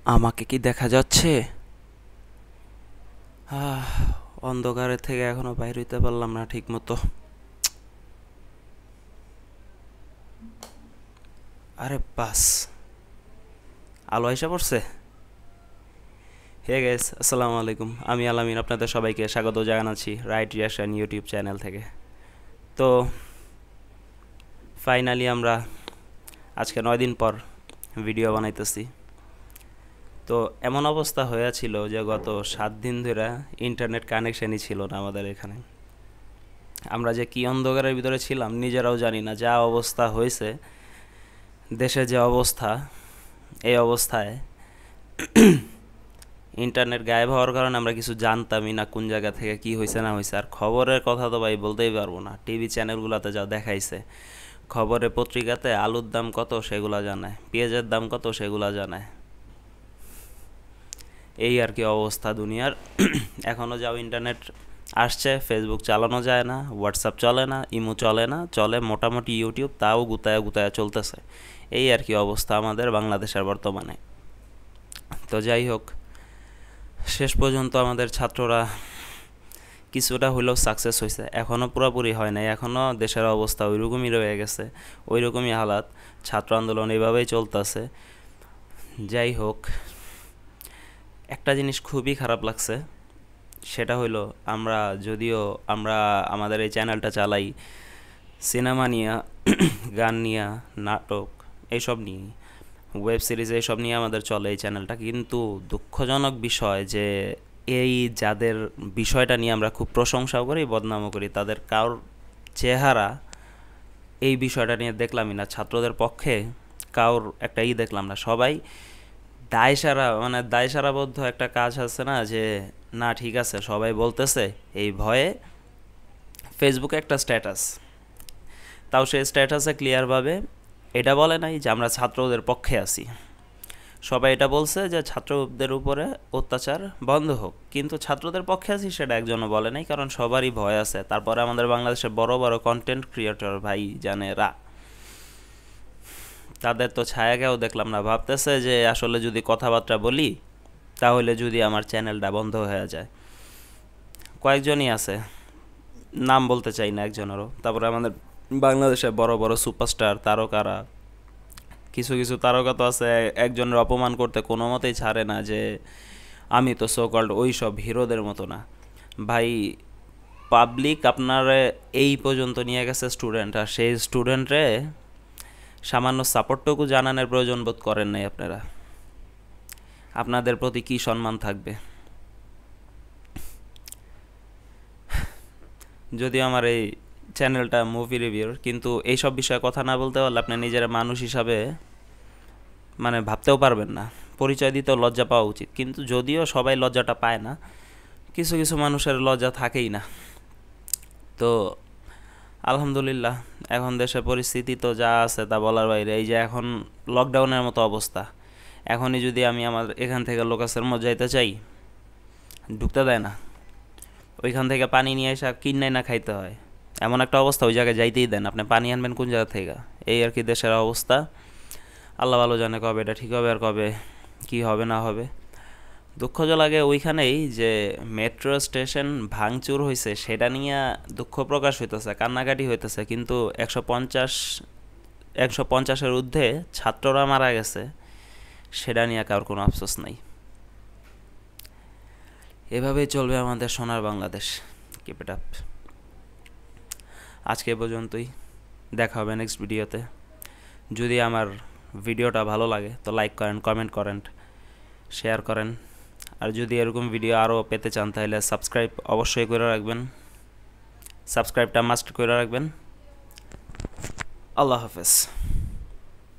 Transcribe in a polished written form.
আমাকে কি দেখা যাচ্ছে? আহ, অন্ধকারের থেকে এখনো বাইর হইতে পারলাম না ঠিক মতো। আরে বাস, আলো আইসা পড়ছে। হে গাইস, আসসালামু আলাইকুম। আমি আলামিন, আপনাদের সবাইকে স্বাগত জানাচ্ছি রাইট রিয়াকশন ইউটিউব চ্যানেল থেকে। তো ফাইনালি আমরা আজকে 9 দিন পর ভিডিও বানাইতেছি। তো এমন অবস্থা হয়েছিল যে গত 7 দিন ধরে ইন্টারনেট কানেকশনই ছিল না আমাদের এখানে। আমরা যে কি অন্ধকারের ভিতরে ছিলাম নিজেরাও জানি না। যা অবস্থা হয়েছে, দেশের যে অবস্থা, এই অবস্থায় ইন্টারনেট গায়েব হওয়ার কারণে আমরা কিছু জানতামই না কোন জায়গা থেকে কি হয়েছে না হয়েছে। আর খবরের কথা তো ভাই বলতেই পারবো না। টিভি চ্যানেলগুলোতে যা দেখাইছে, খবরে পত্রিকাতে আলুর দাম কত সেগুলা জানায়, পেঁয়াজের দাম কত সেগুলা জানায়। এই আর কি অবস্থা দুনিয়ার। এখনও যাও ইন্টারনেট আসছে, ফেসবুক চালানো যায় না, হোয়াটসঅ্যাপ চলে না, ইমো চলে না, চলে মোটামুটি ইউটিউব, তাও গুতায়া গুতায়া চলতেছে। এই আর কি অবস্থা আমাদের বাংলাদেশের বর্তমানে। তো যাই হোক, শেষ পর্যন্ত আমাদের ছাত্ররা কিছুটা হলেও সাকসেস হয়েছে। এখনও পুরোপুরি হয় নাই, এখনও দেশের অবস্থা ওইরকমই রয়ে গেছে, ওইরকমই হালাত। ছাত্র আন্দোলন এইভাবেই চলতেছে। যাই হোক, একটা জিনিস খুবই খারাপ লাগছে, সেটা হইলো যদিও আমরা আমাদের এই চ্যানেলটা চালাই সিনেমা নিয়ে, গান নিয়ে, নাটক এইসব নিয়ে, ওয়েব সিরিজ এইসব নিয়ে আমাদের চলে এই চ্যানেলটা। কিন্তু দুঃখজনক বিষয় যে এই যাদের বিষয়টা নিয়ে আমরা খুব প্রশংসাও করি, বদনামও করি, তাদের কারোর চেহারা এই বিষয়টা নিয়ে দেখলামই না। ছাত্রদের পক্ষে কারোর একটা দেখলাম না। সবাই দায়সারা, মানে দায়সারাবদ্ধ একটা কাজ আছে না, যে না ঠিক আছে সবাই বলতেছে এই ভয়ে ফেসবুকে একটা স্ট্যাটাস, তাও সেই স্ট্যাটাসে ক্লিয়ারভাবে এটা বলে নাই যে আমরা ছাত্রদের পক্ষে আছি। সবাই এটা বলছে যে ছাত্রদের উপরে অত্যাচার বন্ধ হোক, কিন্তু ছাত্রদের পক্ষে আছি সেটা একজনও বলে নাই, কারণ সবারই ভয় আছে। তারপরে আমাদের বাংলাদেশের বড় বড় কন্টেন্ট ক্রিয়েটর ভাই জানেরা, তাদের তো ছায়াকেও দেখলাম না। ভাবতেছে যে আসলে যদি কথাবার্তা বলি তাহলে যদি আমার চ্যানেলটা বন্ধ হয়ে যায়। কয়েকজনই আছে, নাম বলতে চাই না একজনেরও। তারপরে আমাদের বাংলাদেশে বড় বড় সুপারস্টার তারকারা, কিছু কিছু তারকা তো আছে একজনের অপমান করতে কোনো মতেই ছাড়ে না, যে আমি তো সো কল্ড ওই সব হিরোদের মতো না। ভাই, পাবলিক আপনার এই পর্যন্ত নিয়ে গেছে স্টুডেন্ট, আর সেই স্টুডেন্টরে সামান্য সাপোর্টটুকু জানানোর প্রয়োজন বোধ করেন নাই আপনারা। আপনাদের প্রতি কী সম্মান থাকবে? যদিও আমার এই চ্যানেলটা মুভি রিভিউর, কিন্তু এইসব বিষয়ে কথা না বলতে পারলে আপনি নিজের মানুষ হিসাবে মানে ভাবতেও পারবেন না। পরিচয় দিতেও লজ্জা পাওয়া উচিত, কিন্তু যদিও সবাই লজ্জাটা পায় না, কিছু কিছু মানুষের লজ্জা থাকেই না। তো আলহামদুলিল্লাহ, এখন দেশের পরিস্থিতি তো যা আছে তা বলার বাইরে। এই যে এখন লকডাউনের মতো অবস্থা, এখনই যদি আমি আমার এখান থেকে লোকাসের মধ্যে যাইতে চাই, ঢুকতে দেয় না। ওইখান থেকে পানি নিয়ে এসে কিনাই না খাইতে হয়, এমন একটা অবস্থা। ওই জায়গায় যাইতেই দেন, আপনি পানি আনবেন কোন জায়গা থেকে? এই আর কি দেশের অবস্থা। আল্লাহ ভালো জানে কবে এটা ঠিক হবে আর কবে কি হবে না হবে। দুঃখ যে লাগে ওইখানেই যে মেট্রো স্টেশন ভাঙচুর হয়েছে সেটা নিয়ে দুঃখ প্রকাশ হইতেছে, কান্নাকাটি হইতেছে, কিন্তু 150-150-এর ঊর্ধ্বে ছাত্ররা মারা গেছে, সেটা নিয়ে কারোর কোনো আফসোস নাই। এভাবেই চলবে আমাদের সোনার বাংলাদেশ। Keep it up. আজকে এ পর্যন্তই, দেখা হবে নেক্সট ভিডিওতে। যদি আমার ভিডিওটা ভালো লাগে তো লাইক করেন, কমেন্ট করেন, শেয়ার করেন। আর যদি এরকম ভিডিও আরও পেতে চান তাহলে সাবস্ক্রাইব অবশ্যই করে রাখবেন, সাবস্ক্রাইবটা মাস্ট করে রাখবেন। আল্লাহ হাফেজ।